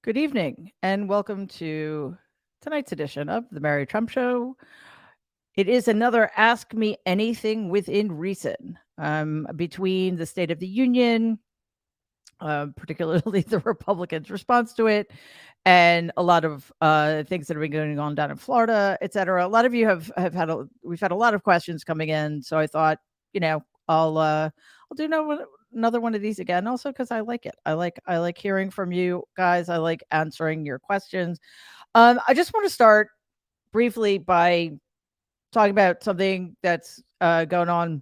Good evening, and welcome to tonight's edition of the Mary Trump Show. It is another Ask Me Anything within reason. Between the State of the Union, particularly the Republicans' response to it, and a lot of things that have been going on down in Florida, et cetera. A lot of you have had we've had a lot of questions coming in, so I thought, I'll do another one of these again, also because I like it. I like hearing from you guys. I like answering your questions. I just want to start briefly by talking about something that's going on.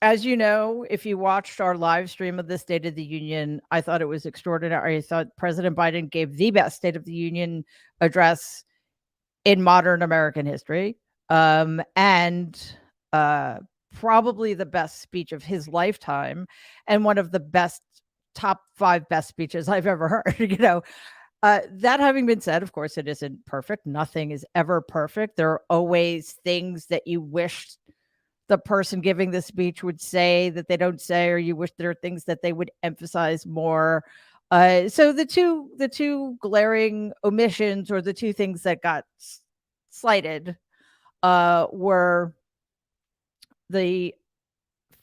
As you know, if you watched our live stream of the State of the Union, I thought it was extraordinary. I thought President Biden gave the best State of the Union address in modern American history, and probably the best speech of his lifetime, and one of the best top 5 best speeches I've ever heard. That having been said, of course, it isn't perfect. Nothing is ever perfect. There are always things that you wish the person giving the speech would say that they don't say, or you wish there are things that they would emphasize more. So the two glaring omissions, or the two things that got slighted, were the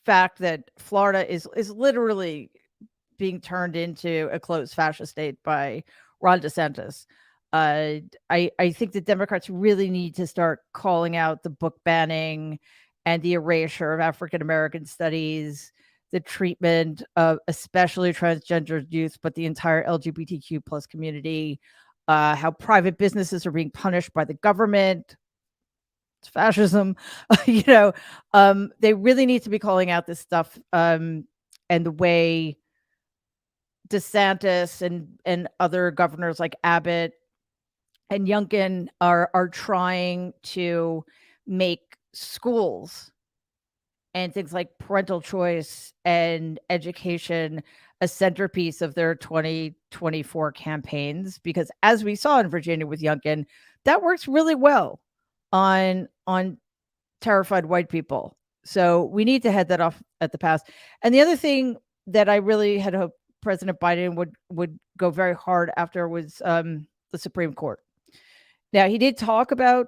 fact that Florida is literally being turned into a closed fascist state by Ron DeSantis. I think the Democrats really need to start calling out the book banning and the erasure of African American studies, the treatment of especially transgender youth, but the entire LGBTQ plus community, how private businesses are being punished by the government. It's fascism. They really need to be calling out this stuff, and the way DeSantis and other governors like Abbott and Youngkin are trying to make schools and things like parental choice and education a centerpiece of their 2024 campaigns, because as we saw in Virginia with Youngkin, that works really well on terrified white people. So we need to head that off at the pass. And the other thing that I really had hoped President Biden would go very hard after was the Supreme Court. Now, he did talk about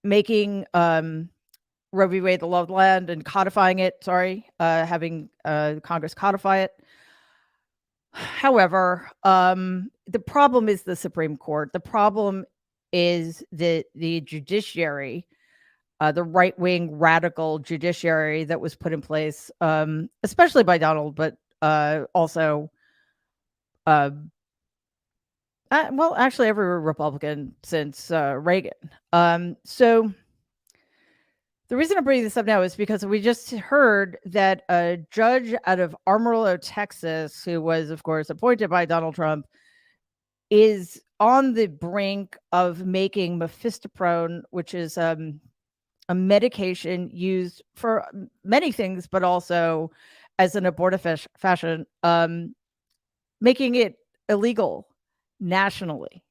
making Roe v. Wade the law of the land and codifying it. Having Congress codify it. However, the problem is the Supreme Court. The problem is the judiciary, the right-wing radical judiciary that was put in place, especially by Donald, but also, actually every Republican since Reagan. So the reason I'm bringing this up now is because we just heard that a judge out of Amarillo, Texas, who was, of course, appointed by Donald Trump, is on the brink of making mifepristone, which is a medication used for many things, but also as an abortifacient, making it illegal nationally.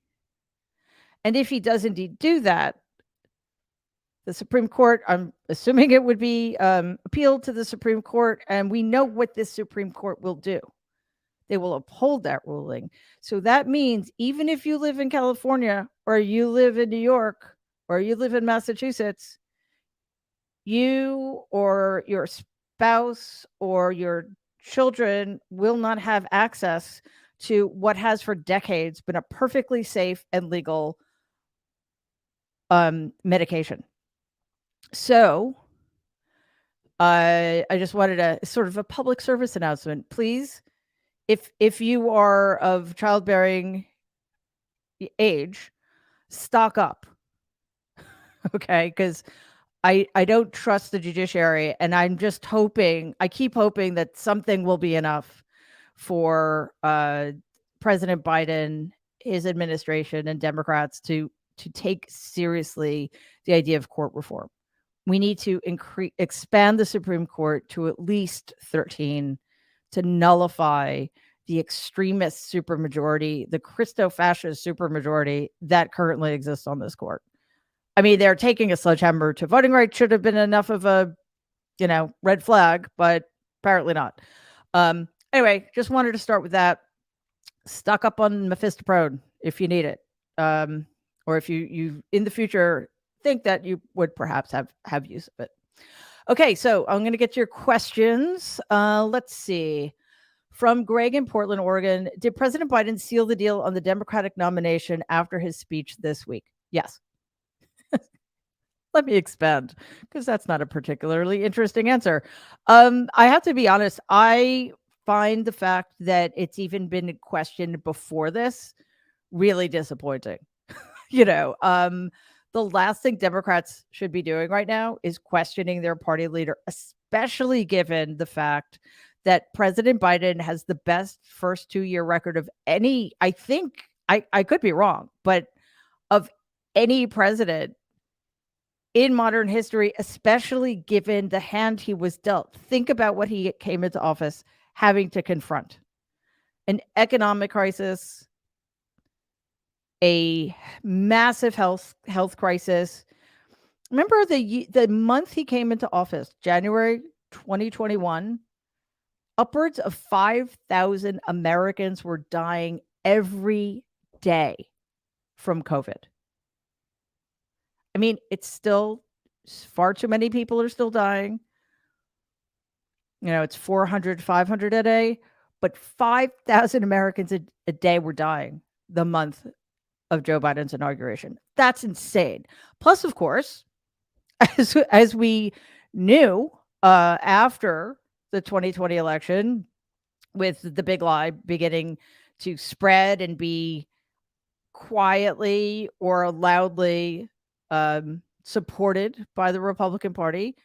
And if he does indeed do that, the Supreme Court, I'm assuming it would be appealed to the Supreme Court, and we know what this Supreme Court will do. They will uphold that ruling. So that means even if you live in California, or you live in New York, or you live in Massachusetts, you or your spouse or your children will not have access to what has for decades been a perfectly safe and legal medication. So I just wanted a sort of a public service announcement. Please, if you are of childbearing age, stock up. Okay, because I don't trust the judiciary, and I'm just hoping, I keep hoping that something will be enough for President Biden, his administration, and Democrats to take seriously the idea of court reform. We need to expand the Supreme Court to at least 13 to nullify the extremist supermajority, the Christo-fascist supermajority that currently exists on this court. I mean, they're taking a sledgehammer to voting rights. Should have been enough of a, red flag, but apparently not. Anyway, just wanted to start with that. Stock up on mephistoprone if you need it, or if you in the future think that you would perhaps have use of it. Okay, so I'm going to get to your questions. Let's see. From Greg in Portland, Oregon, did President Biden seal the deal on the Democratic nomination after his speech this week? Yes. Let me expand, because that's not a particularly interesting answer. I have to be honest. I find the fact that it's even been questioned before this really disappointing. You know, the last thing Democrats should be doing right now is questioning their party leader, especially given the fact that President Biden has the best first 2-year record of any, I think, I could be wrong, but of any president in modern history, especially given the hand he was dealt. Think about what he came into office having to confront: an economic crisis, a massive health crisis. Remember the month he came into office, January 2021, upwards of 5,000 Americans were dying every day from COVID. I mean, it's still far too many people are still dying. You know, it's 400, 500 a day, but 5,000 Americans a day were dying the month of Joe Biden's inauguration. That's insane. Plus, of course, as we knew after the 2020 election, with the big lie beginning to spread and be quietly or loudly supported by the Republican Party,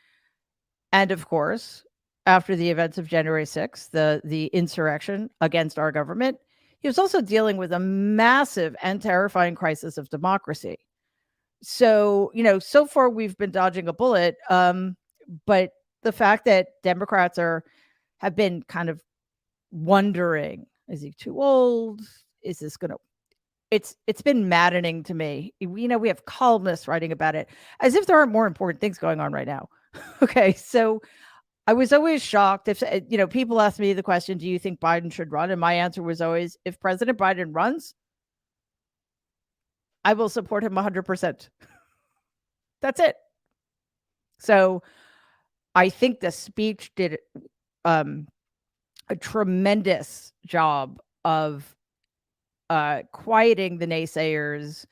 and of course, after the events of January 6th, the insurrection against our government, he was also dealing with a massive and terrifying crisis of democracy. So, you know, so far we've been dodging a bullet, but the fact that Democrats have been kind of wondering, is he too old? Is this going to it's been maddening to me. You know, we have columnists writing about it as if there aren't more important things going on right now. Okay, so I was always shocked if, you know, people ask me the question, do you think Biden should run? And my answer was always, if President Biden runs, I will support him 100%. That's it. So I think the speech did a tremendous job of quieting the naysayers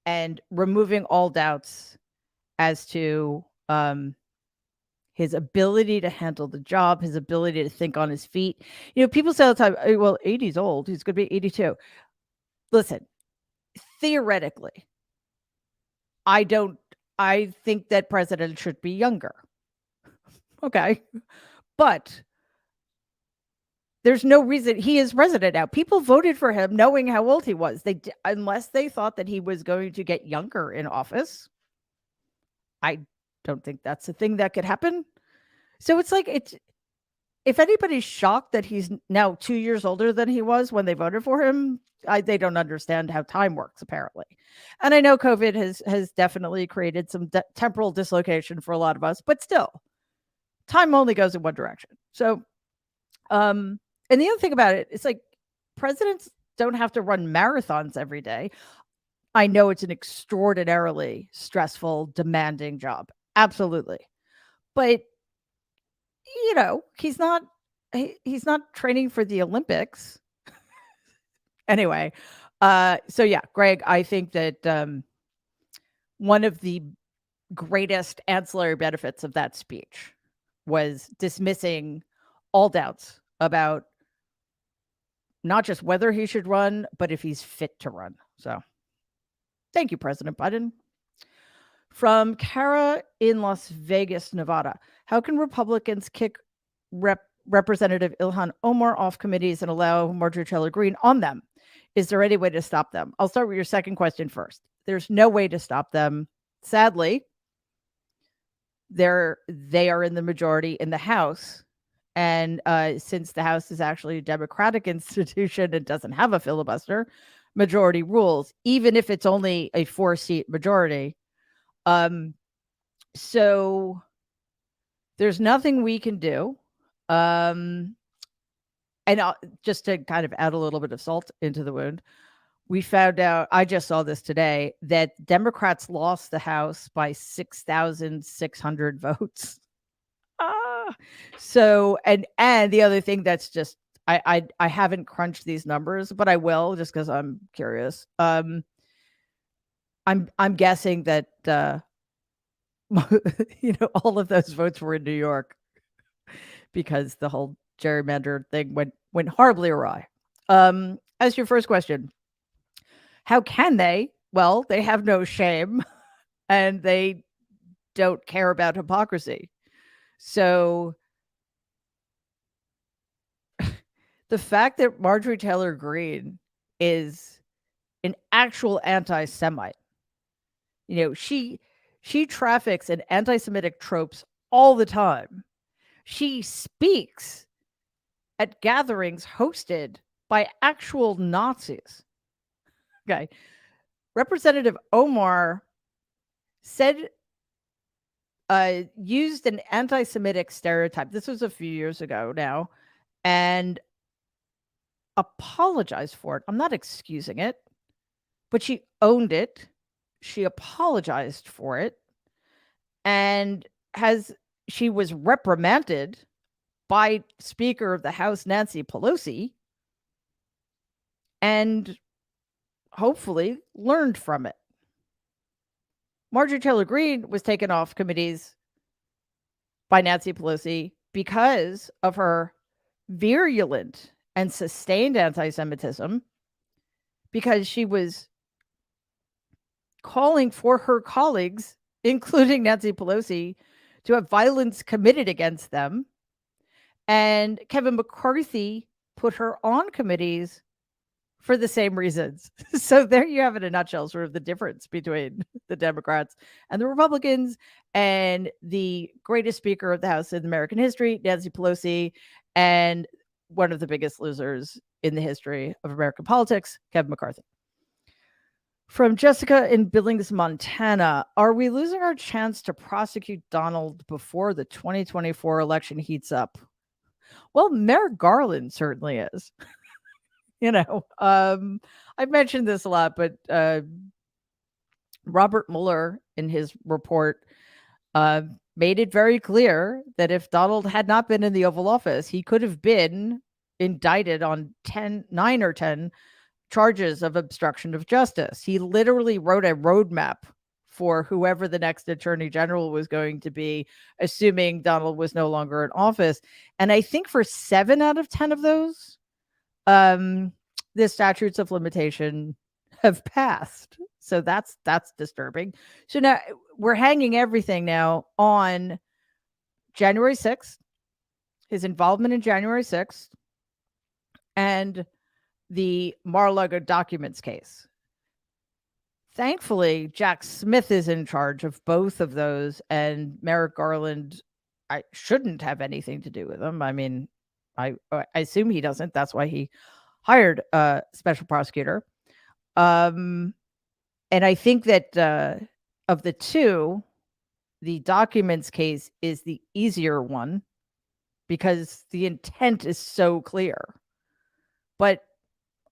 and removing all doubts as to his ability to handle the job, his ability to think on his feet. You know, people say all the time, well, 80's old. He's going to be 82. Listen, theoretically, I think that president should be younger. Okay. But there's no reason he is president now. People voted for him knowing how old he was. Unless they thought that he was going to get younger in office. I don't think that's a thing that could happen. So it's like, if anybody's shocked that he's now 2 years older than he was when they voted for him, they don't understand how time works, apparently. And I know COVID has definitely created some temporal dislocation for a lot of us, but still, time only goes in one direction. So, and the other thing about it, it's like presidents don't have to run marathons every day. I know it's an extraordinarily stressful, demanding job. Absolutely. But, you know, he's not training for the Olympics. Anyway, so yeah, Greg, I think that one of the greatest ancillary benefits of that speech was dismissing all doubts about not just whether he should run, but if he's fit to run. So thank you, President Biden. From Kara in Las Vegas, Nevada. How can Republicans kick Representative Ilhan Omar off committees and allow Marjorie Taylor Greene on them? Is there any way to stop them? I'll start with your second question first. There's no way to stop them. Sadly, they are in the majority in the House. And since the House is actually a democratic institution and doesn't have a filibuster, majority rules, even if it's only a 4-seat majority. So there's nothing we can do. and just to kind of add a little bit of salt into the wound, we found out, I just saw this today, that Democrats lost the House by 6,600 votes. So, and the other thing that's just, I haven't crunched these numbers, but I will, just because I'm curious. I'm guessing that all of those votes were in New York because the whole gerrymander thing went horribly awry. As your first question, how can they? Well, they have no shame and they don't care about hypocrisy. So the fact that Marjorie Taylor Greene is an actual anti-Semite, she traffics in anti-Semitic tropes all the time. She speaks at gatherings hosted by actual Nazis. Okay. Representative Omar said, used an anti-Semitic stereotype. This was a few years ago now, and apologized for it. I'm not excusing it, but she owned it. She apologized for it, and she was reprimanded by Speaker of the House Nancy Pelosi, and hopefully learned from it. Marjorie Taylor Greene was taken off committees by Nancy Pelosi because of her virulent and sustained anti-Semitism, because she was calling for her colleagues, including Nancy Pelosi, to have violence committed against them. And Kevin McCarthy put her on committees for the same reasons. So there you have it in a nutshell, sort of the difference between the Democrats and the Republicans, and the greatest Speaker of the House in American history, Nancy Pelosi, and one of the biggest losers in the history of American politics, Kevin McCarthy. From Jessica in Billings, Montana, are we losing our chance to prosecute Donald before the 2024 election heats up? Well, Merrick Garland certainly is. I've mentioned this a lot, but Robert Mueller, in his report, made it very clear that if Donald had not been in the Oval Office, he could have been indicted on 9 or 10 charges of obstruction of justice. He literally wrote a roadmap for whoever the next attorney general was going to be, assuming Donald was no longer in office. And I think for 7 out of 10 of those, the statutes of limitation have passed. So that's disturbing. So now we're hanging everything now on January 6th, his involvement in January 6th, and the Mar-a-Lago documents case. Thankfully, Jack Smith is in charge of both of those, and Merrick Garland, I shouldn't have anything to do with them. I mean, I assume he doesn't. That's why he hired a special prosecutor. And I think that of the two, the documents case is the easier one because the intent is so clear. But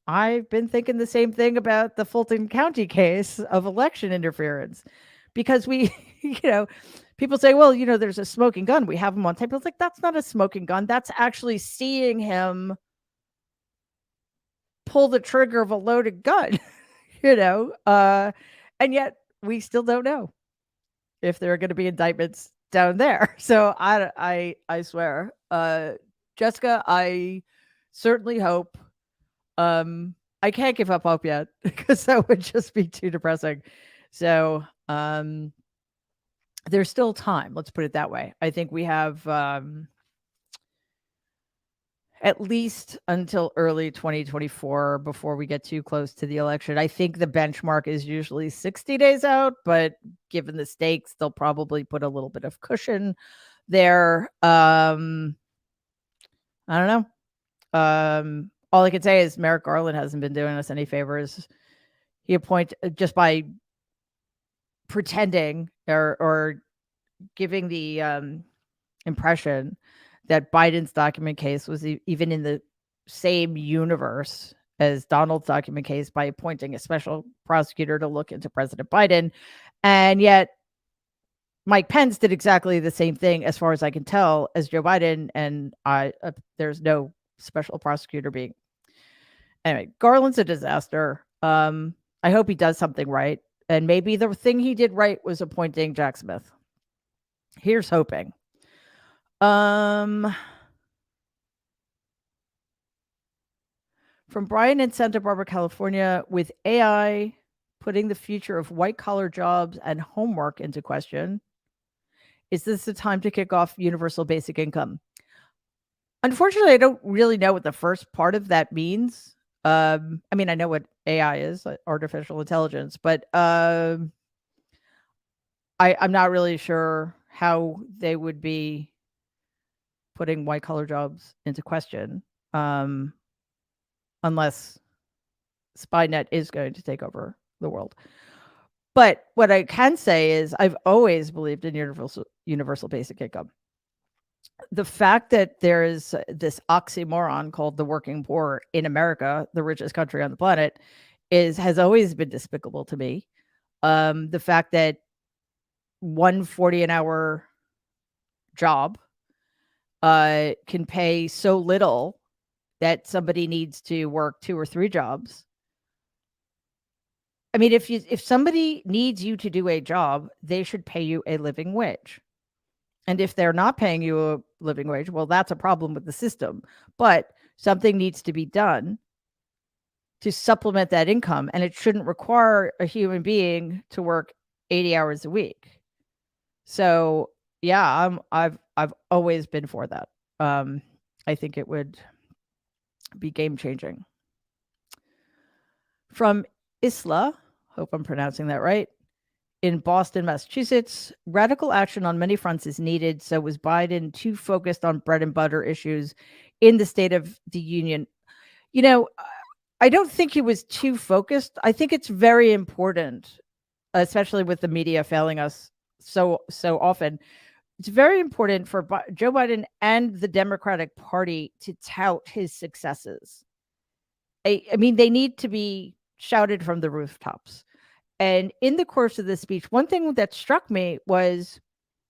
I've been thinking the same thing about the Fulton County case of election interference, because people say, well, there's a smoking gun. We have him on tape. It's like, that's not a smoking gun. That's actually seeing him pull the trigger of a loaded gun, and yet we still don't know if there are going to be indictments down there. So I swear, Jessica, I certainly hope. I can't give up hope yet because that would just be too depressing. So there's still time. Let's put it that way. I think we have at least until early 2024 before we get too close to the election. I think the benchmark is usually 60 days out, but given the stakes, they'll probably put a little bit of cushion there. I don't know. All I can say is Merrick Garland hasn't been doing us any favors. He appointed, just by pretending or giving the impression that Biden's document case was even in the same universe as Donald's document case by appointing a special prosecutor to look into President Biden. And yet Mike Pence did exactly the same thing, as far as I can tell, as Joe Biden. And there's no special prosecutor being. Anyway, Garland's a disaster. I hope he does something right. And maybe the thing he did right was appointing Jack Smith. Here's hoping. From Brian in Santa Barbara, California, with AI putting the future of white-collar jobs and homework into question, is this the time to kick off universal basic income? Unfortunately, I don't really know what the first part of that means. I mean, I know what AI is, artificial intelligence, but I'm not really sure how they would be putting white-collar jobs into question, unless Spynet is going to take over the world. But what I can say is I've always believed in universal basic income. The fact that there is this oxymoron called the working poor in America, the richest country on the planet, has always been despicable to me. The fact that 140 an hour job can pay so little that somebody needs to work 2 or 3 jobs. I mean, if somebody needs you to do a job, they should pay you a living wage. And if they're not paying you a living wage, well, that's a problem with the system. But something needs to be done to supplement that income, and it shouldn't require a human being to work 80 hours a week. So, yeah, I've always been for that. I think it would be game changing. From Isla, hope I'm pronouncing that right, in Boston, Massachusetts, radical action on many fronts is needed. So was Biden too focused on bread and butter issues in the State of the Union? You know, I don't think he was too focused. I think it's very important, especially with the media failing us so often. It's very important for Joe Biden and the Democratic Party to tout his successes. I mean, they need to be shouted from the rooftops. And in the course of this speech, one thing that struck me was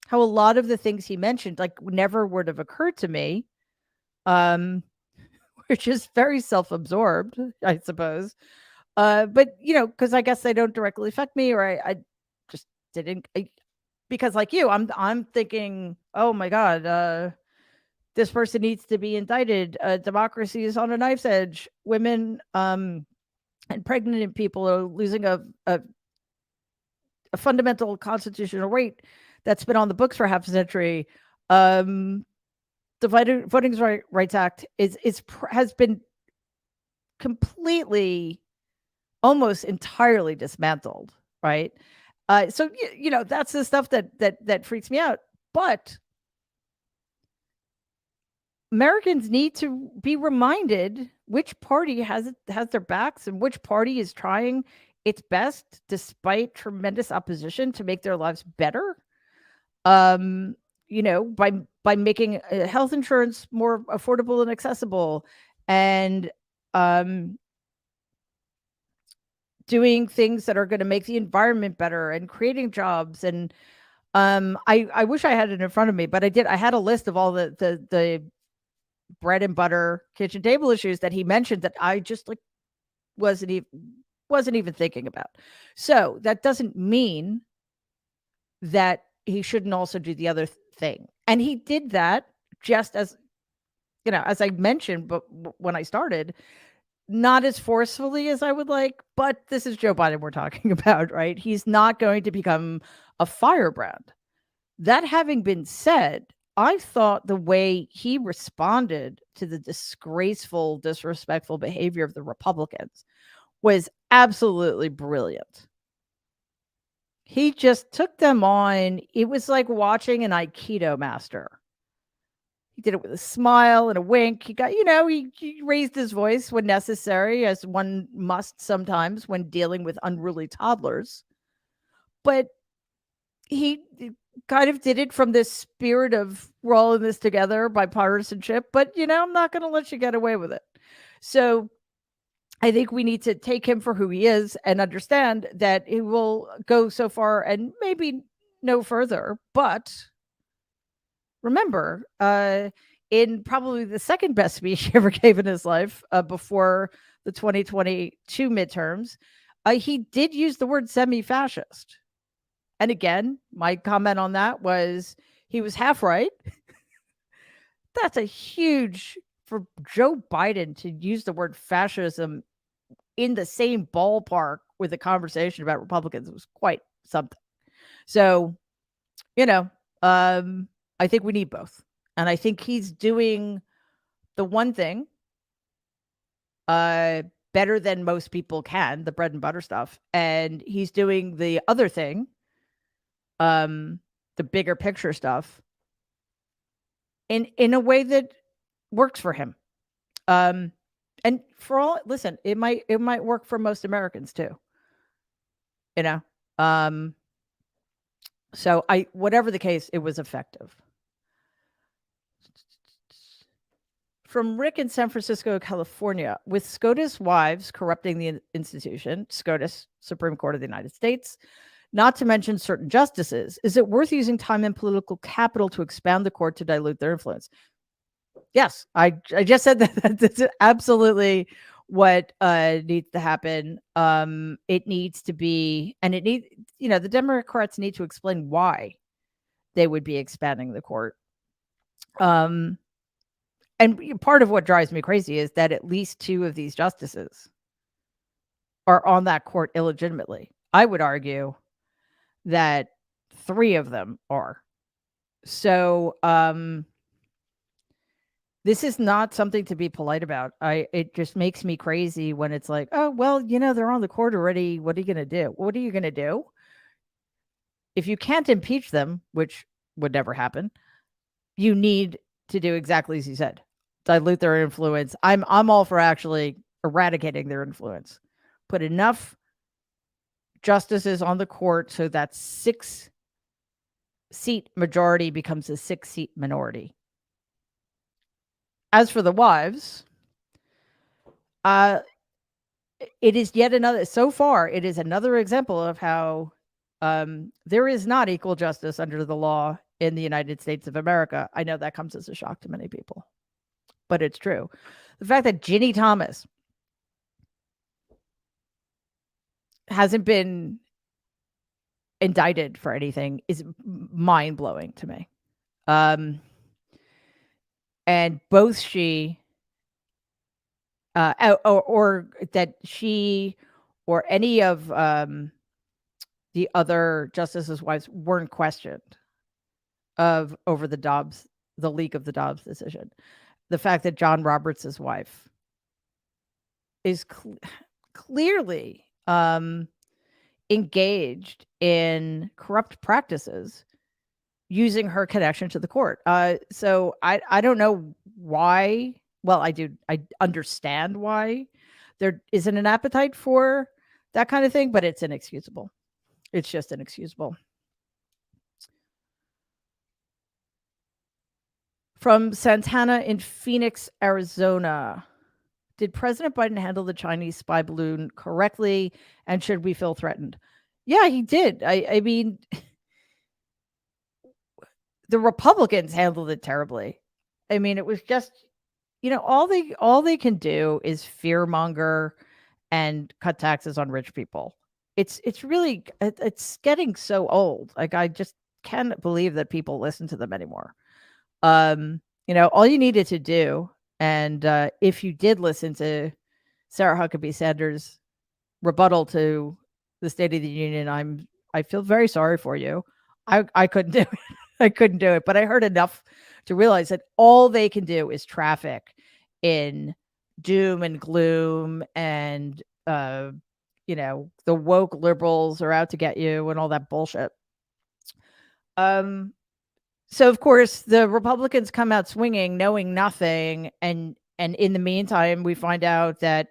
how a lot of the things he mentioned, like, never would have occurred to me, which is very self-absorbed, I suppose. But, because I guess they don't directly affect me, or I just didn't. Because like you, I'm thinking, oh my God, this person needs to be indicted. Democracy is on a knife's edge. Women and pregnant people are losing a fundamental constitutional right that's been on the books for half a century. The Voting Rights Act has been completely, almost entirely dismantled, right? So that's the stuff that freaks me out. But Americans need to be reminded which party has their backs and which party is trying its best, despite tremendous opposition, to make their lives better. By making health insurance more affordable and accessible, and doing things that are going to make the environment better, and creating jobs. And I wish I had it in front of me, but I had a list of all the bread and butter kitchen table issues that he mentioned that I just wasn't even thinking about. So that doesn't mean that he shouldn't also do the other thing. And he did that, just as I mentioned, but when I started, not as forcefully as I would like. But this is Joe Biden we're talking about, right? He's not going to become a firebrand. That having been said, I thought the way he responded to the disgraceful, disrespectful behavior of the Republicans was absolutely brilliant. He just took them on. It was like watching an Aikido master. He did it with a smile and a wink. He got, he raised his voice when necessary, as one must sometimes when dealing with unruly toddlers. But he kind of did it from this spirit of we're all in this together, bipartisanship. But, I'm not going to let you get away with it. So I think we need to take him for who he is and understand that he will go so far and maybe no further. But remember, in probably the second best speech he ever gave in his life, before the 2022 midterms, he did use the word semi-fascist. And again, my comment on that was he was half right. That's a huge for Joe Biden to use the word fascism in the same ballpark with a conversation about Republicans was quite something. So, you know, I think we need both. And I think he's doing the one thing better than most people can, the bread and butter stuff. And he's doing the other thing, the bigger picture stuff, in a way that works for him. And for all, listen, it might work for most Americans too. You know, so whatever the case, it was effective. From Rick in San Francisco, California, with SCOTUS wives corrupting the institution, SCOTUS, Supreme Court of the United States, not to mention certain justices, is it worth using time and political capital to expand the court to dilute their influence? Yes, I just said that. That's absolutely what needs to happen. It needs to be, and it needs, the Democrats need to explain why they would be expanding the court. And part of what drives me crazy is that at least 2 of these justices are on that court illegitimately. I would argue that 3 of them are. So, this is not something to be polite about. It just makes me crazy when it's like, oh, well, they're on the court already. What are you going to do? What are you going to do? If you can't impeach them, which would never happen, you need to do exactly as you said. Dilute their influence. I'm all for actually eradicating their influence. Put enough justices on the court so that 6-seat majority becomes a 6-seat minority. As for the wives, it is yet another. So far, it is another example of how there is not equal justice under the law in the United States of America. I know that comes as a shock to many people, but it's true. The fact that Ginny Thomas hasn't been indicted for anything is mind-blowing to me. And both she or that she or any of the other justices' wives weren't questioned over the leak of the Dobbs decision. The fact that John Roberts' wife is clearly engaged in corrupt practices using her connection to the court. So I don't know why. Well, I do. I understand why there isn't an appetite for that kind of thing, but it's inexcusable. It's just inexcusable. From Santana in Phoenix, Arizona. Did President Biden handle the Chinese spy balloon correctly? And should we feel threatened? Yeah, he did. I mean, the Republicans handled it terribly. I mean, it was just, all they can do is fearmonger and cut taxes on rich people. It's really, it's getting so old. Like, I just can't believe that people listen to them anymore. All you needed to do, and if you did listen to Sarah Huckabee Sanders' rebuttal to the State of the Union, I feel very sorry for you. I couldn't do it. I couldn't do it, but I heard enough to realize that all they can do is traffic in doom and gloom, and the woke liberals are out to get you and all that bullshit. So of course the Republicans come out swinging, knowing nothing, and in the meantime we find out that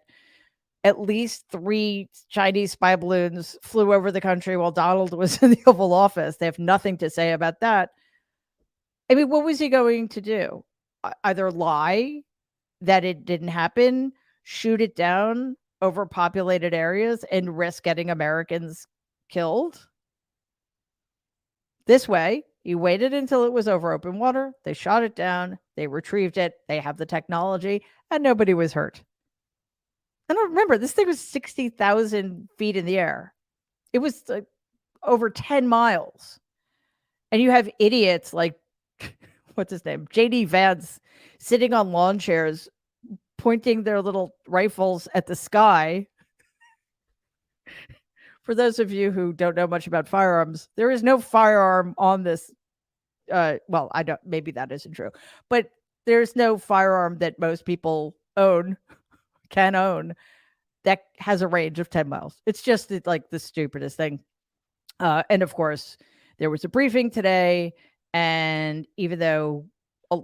at least 3 Chinese spy balloons flew over the country while Donald was in the Oval Office. They have nothing to say about that. I mean, what was he going to do? Either lie that it didn't happen, shoot it down over populated areas and risk getting Americans killed. This way, he waited until it was over open water. They shot it down. They retrieved it. They have the technology, and nobody was hurt. And remember, this thing was 60,000 feet in the air. It was like over 10 miles. And you have idiots like, what's his name? JD Vance sitting on lawn chairs, pointing their little rifles at the sky. For those of you who don't know much about firearms, there is no firearm on this. Well, I don't, maybe that isn't true, but there's no firearm that most people can own that has a range of 10 miles. It's just like the stupidest thing. And of course, there was a briefing today. And even though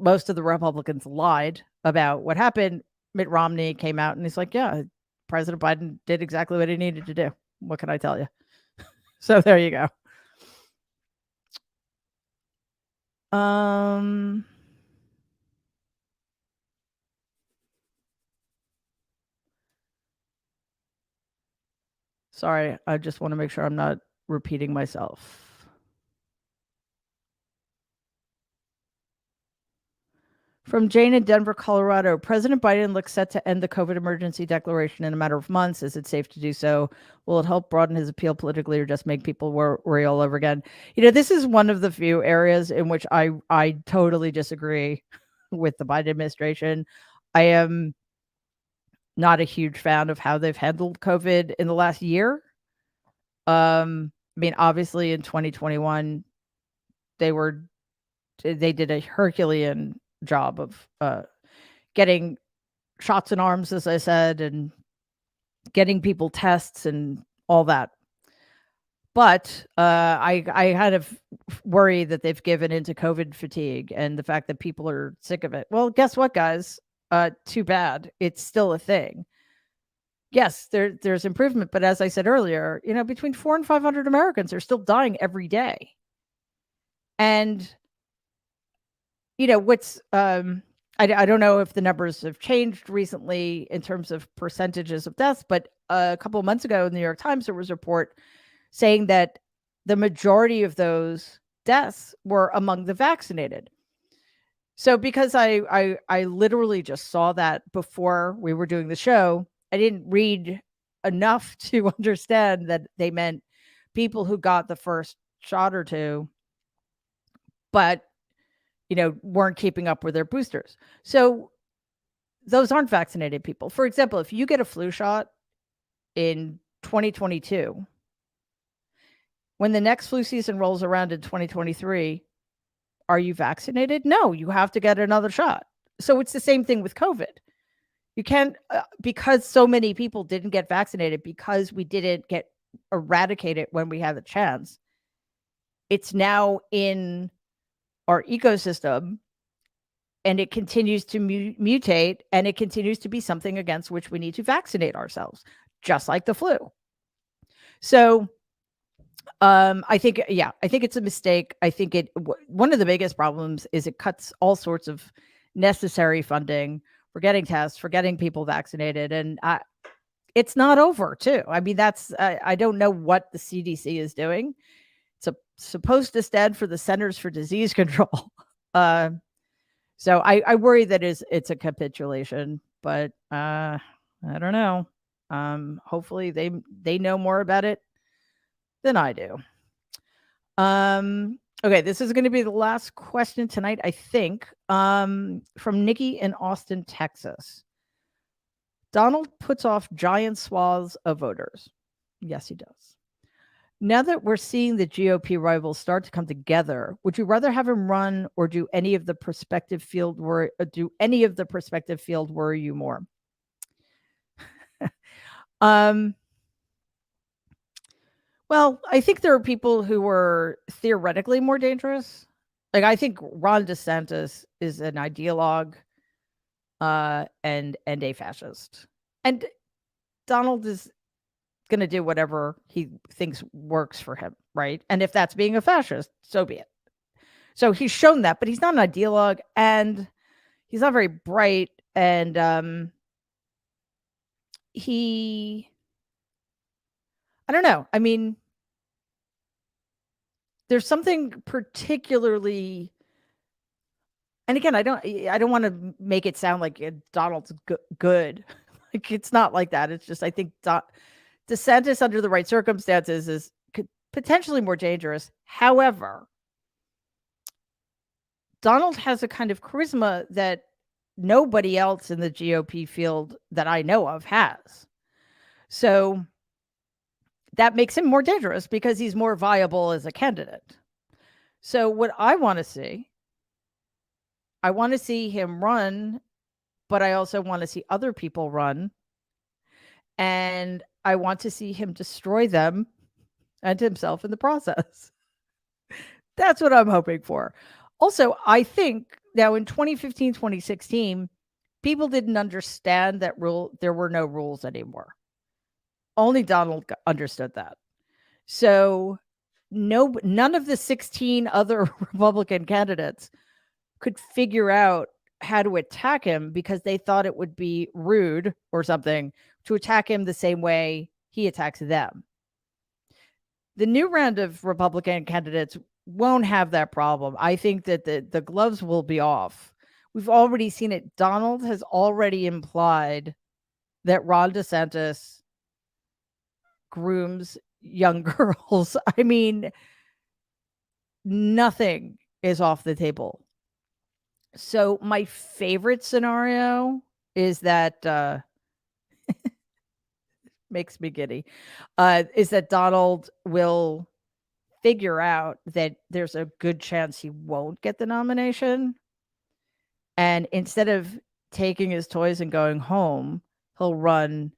most of the Republicans lied about what happened, Mitt Romney came out and he's like, yeah, President Biden did exactly what he needed to do. What can I tell you? So there you go. Sorry, I just want to make sure I'm not repeating myself. From Jane in Denver, Colorado, President Biden looks set to end the COVID emergency declaration in a matter of months. Is it safe to do so? Will it help broaden his appeal politically or just make people worry all over again? This is one of the few areas in which I totally disagree with the Biden administration. I am not a huge fan of how they've handled COVID in the last year. I mean, obviously in 2021, they did a Herculean job of getting shots in arms, as I said, and getting people tests and all that. But I kind of worry that they've given into COVID fatigue and the fact that people are sick of it. Well, guess what, guys? Too bad. It's still a thing. Yes, there's improvement, but as I said earlier, between 400 and 500 Americans are still dying every day. And what's I don't know if the numbers have changed recently in terms of percentages of deaths, but a couple of months ago in the New York Times, there was a report saying that the majority of those deaths were among the vaccinated. So because I literally just saw that before we were doing the show, I didn't read enough to understand that they meant people who got the first shot or two, but weren't keeping up with their boosters. So those aren't vaccinated people. For example, if you get a flu shot in 2022, when the next flu season rolls around in 2023, are you vaccinated? No, you have to get another shot. So it's the same thing with COVID. You can't, because so many people didn't get vaccinated because we didn't get eradicated when we had the chance. It's now in our ecosystem, and it continues to mutate, and it continues to be something against which we need to vaccinate ourselves, just like the flu. So I think it's a mistake. I think one of the biggest problems is it cuts all sorts of necessary funding for getting tests, for getting people vaccinated. And it's not over too. I mean, I don't know what the CDC is doing. It's supposed to stand for the Centers for Disease Control. So I worry that it's a capitulation, but I don't know. Hopefully they know more about it than I do. Okay, this is going to be the last question tonight, I think, from Nikki in Austin, Texas. Donald puts off giant swaths of voters. Yes, he does. Now that we're seeing the GOP rivals start to come together, would you rather have him run or do any of the prospective field worry you more? Well, I think there are people who were theoretically more dangerous. Like, I think Ron DeSantis is an ideologue and a fascist. And Donald is going to do whatever he thinks works for him, right? And if that's being a fascist, so be it. So he's shown that, but he's not an ideologue, and he's not very bright, And I don't know. I mean, there's something particularly, and again, I don't want to make it sound like Donald's good. Like, it's not like that. It's just, I think DeSantis under the right circumstances is potentially more dangerous. However, Donald has a kind of charisma that nobody else in the GOP field that I know of has. So that makes him more dangerous because he's more viable as a candidate. So what I want to see him run, but I also want to see other people run. And I want to see him destroy them and himself in the process. That's what I'm hoping for. Also, I think now in 2015, 2016, people didn't understand that there were no rules anymore. Only Donald understood that. So none of the 16 other Republican candidates could figure out how to attack him because they thought it would be rude or something to attack him the same way he attacks them. The new round of Republican candidates won't have that problem. I think that the gloves will be off. We've already seen it. Donald has already implied that Ron DeSantis grooms young girls. I mean, nothing is off the table. So my favorite scenario is that makes me giddy, is that Donald will figure out that there's a good chance he won't get the nomination. And instead of taking his toys and going home, he'll run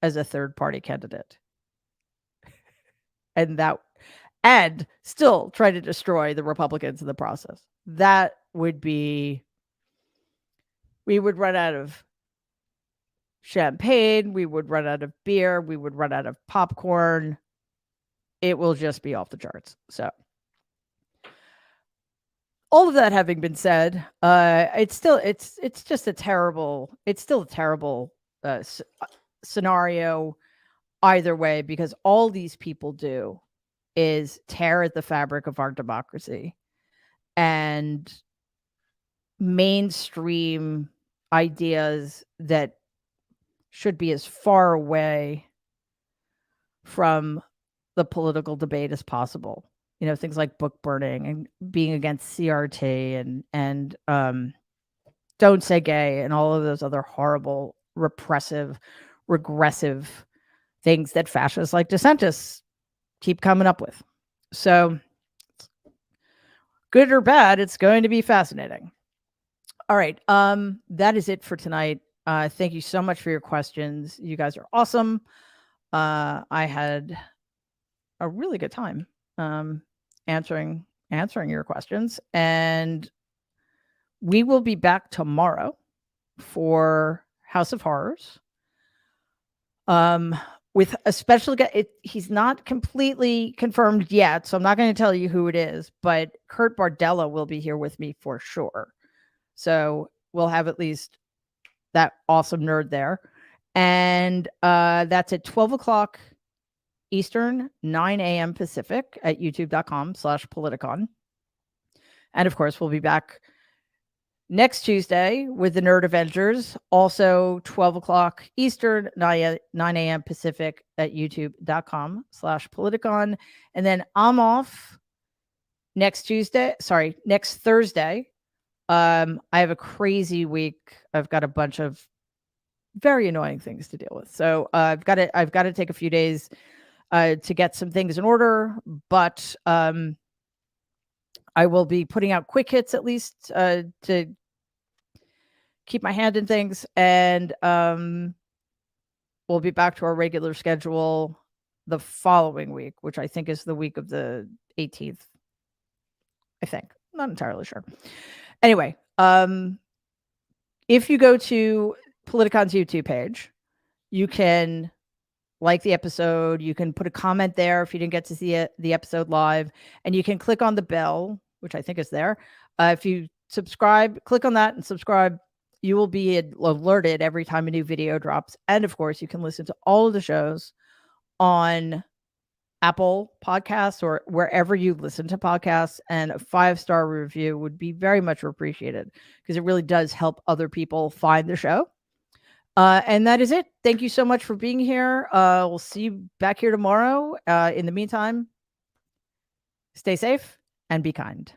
as a third party candidate. And still try to destroy the Republicans in the process. That would be, we would run out of champagne, we would run out of beer, we would run out of popcorn. It will just be off the charts. So all of that having been said, it's still a terrible scenario either way, because all these people do is tear at the fabric of our democracy and mainstream ideas that should be as far away from the political debate as possible. You know, things like book burning and being against CRT and don't say gay and all of those other horrible, repressive, regressive things that fascists like DeSantis keep coming up with. So, good or bad, it's going to be fascinating. All right, that is it for tonight. Thank you so much for your questions. You guys are awesome. I had a really good time answering your questions, and we will be back tomorrow for House of Horrors. With a special guest. He's not completely confirmed yet, so I'm not going to tell you who it is, but Kurt Bardella will be here with me for sure. So we'll have at least that awesome nerd there. And that's at 12 o'clock Eastern, 9 a.m. Pacific at youtube.com/Politicon. And of course, we'll be back next Tuesday with the Nerd Avengers, also 12 o'clock Eastern, 9 a.m. Pacific at youtube.com/Politicon. And then I'm off next Thursday. I have a crazy week. I've got a bunch of very annoying things to deal with. So I've got to take a few days to get some things in order, but I will be putting out quick hits at least to keep my hand in things, and we'll be back to our regular schedule the following week, which I think is the week of the 18th. I think. Not entirely sure. Anyway, if you go to Politicon's YouTube page, you can like the episode. You can put a comment there if you didn't get to see the episode live, and you can click on the bell, which I think is there. If you subscribe, click on that and subscribe. you will be alerted every time a new video drops. And of course, you can listen to all of the shows on Apple Podcasts or wherever you listen to podcasts, and a 5-star review would be very much appreciated because it really does help other people find the show. And that is it. Thank you so much for being here. We'll see you back here tomorrow. In the meantime, stay safe and be kind.